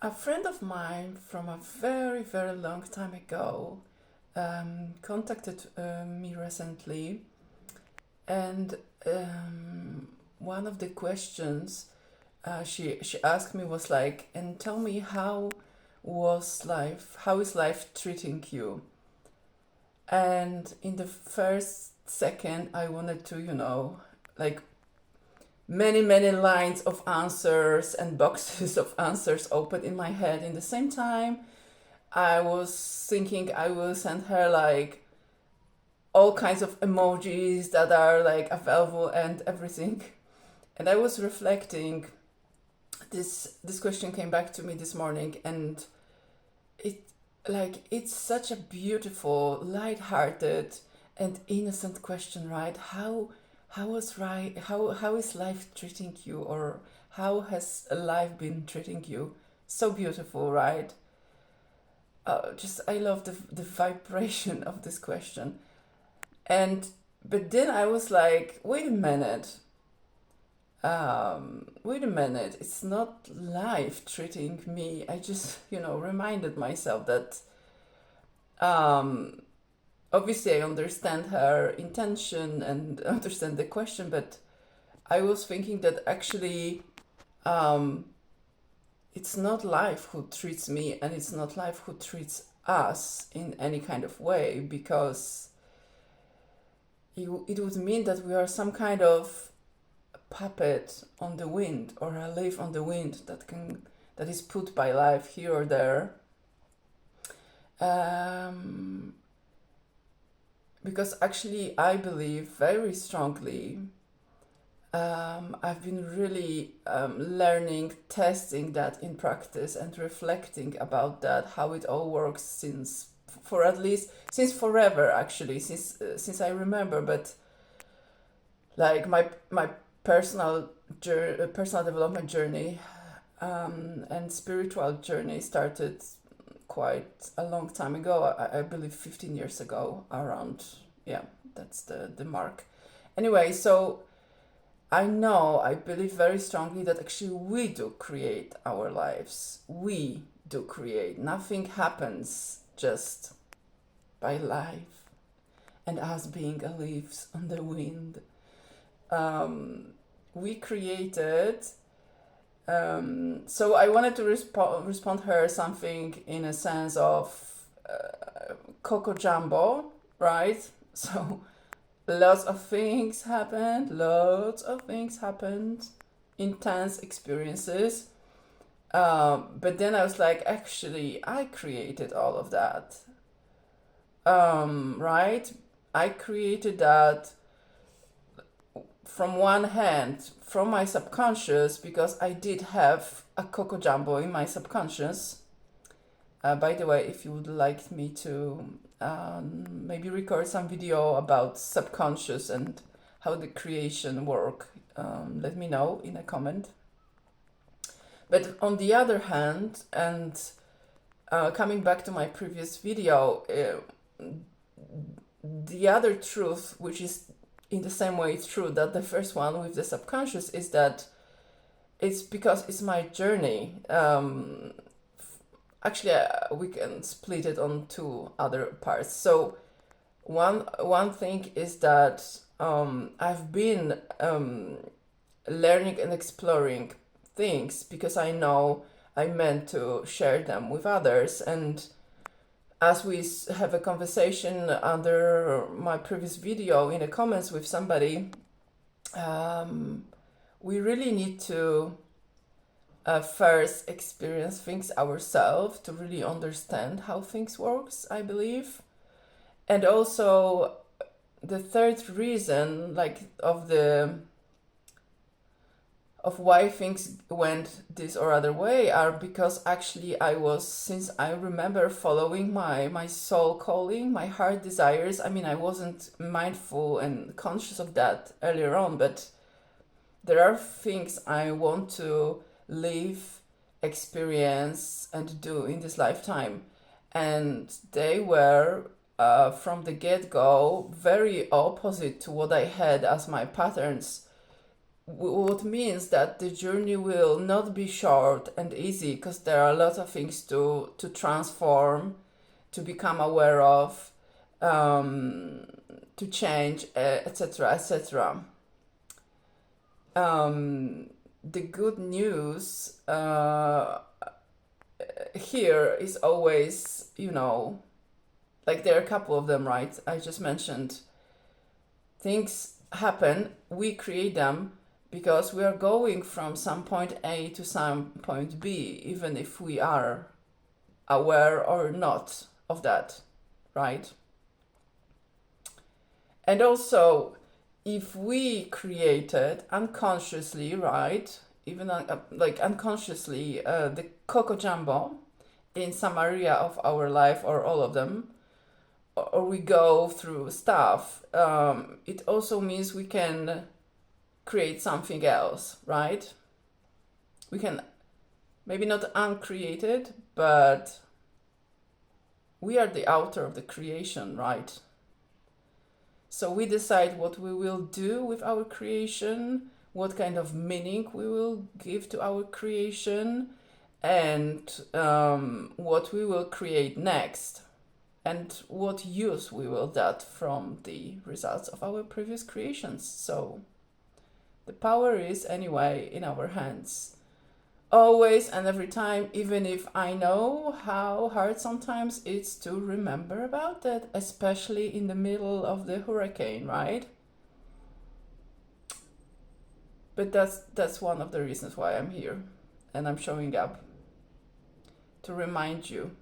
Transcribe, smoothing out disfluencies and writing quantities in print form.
A friend of mine from a very, very long time ago contacted me recently, and one of the questions she asked me was like, "And tell me, how is life treating you?" And in the first second, I wanted to, like many lines of answers and boxes of answers open in my head. In the same time, I was thinking I will send her like all kinds of emojis that are like available and everything. And I was reflecting. This question came back to me this morning, and it's such a beautiful, light-hearted, and innocent question, right? How is life treating you, or how has life been treating you? So beautiful, right? Just I love the vibration of this question. And but then I was like, wait a minute, it's not life treating me. I just, reminded myself that um, obviously I understand her intention and understand the question, but I was thinking that actually um, it's not life who treats me, and it's not life who treats us in any kind of way, because it would mean that we are some kind of puppet on the wind, or a leaf on the wind that is put by life here or there. Because actually I believe very strongly, I've been really learning, testing that in practice, and reflecting about that, how it all works since forever, actually, since I remember. But like my personal development journey and spiritual journey started quite a long time ago. I believe 15 years ago, around. Yeah, that's the mark. Anyway, so I believe very strongly that actually we do create our lives. We do create. Nothing happens just by life and us being a leaves on the wind. We created. So I wanted to respond her something in a sense of Coco Jumbo, right? So lots of things happened, intense experiences. But then I was like, actually, I created all of that, right? I created that from one hand, from my subconscious, because I did have a Coco Jumbo in my subconscious. By the way, if you would like me to maybe record some video about subconscious and how the creation work, let me know in a comment. But on the other hand, and coming back to my previous video, the other truth, which is in the same way it's true that the first one with the subconscious, is that it's because it's my journey. Actually, we can split it on two other parts. So one thing is that I've been learning and exploring things because I know I meant to share them with others. And as we have a conversation under my previous video in the comments with somebody, we really need to first experience things ourselves to really understand how things works, I believe. And also the third reason, like of why things went this or other way, are because actually since I remember following my soul calling, my heart desires. I mean, I wasn't mindful and conscious of that earlier on, but there are things I want to live, experience, and do in this lifetime. And they were, from the get-go, very opposite to what I had as my patterns what means that the journey will not be short and easy, because there are a lot of things to transform, to become aware of, to change, etc., etc. The good news here is always, like there are a couple of them, right? I just mentioned things happen, we create them because we are going from some point A to some point B, even if we are aware or not of that, right? And also, if we created unconsciously, right, even like unconsciously, the Coco Jumbo in some area of our life or all of them, or we go through stuff, it also means we can create something else, right? We can maybe not uncreate it, but we are the author of the creation, right? So we decide what we will do with our creation, what kind of meaning we will give to our creation, and what we will create next, and what use we will get from the results of our previous creations. So the power is anyway in our hands. Always and every time, even if I know how hard sometimes it's to remember about that, especially in the middle of the hurricane, right? But that's one of the reasons why I'm here and I'm showing up to remind you.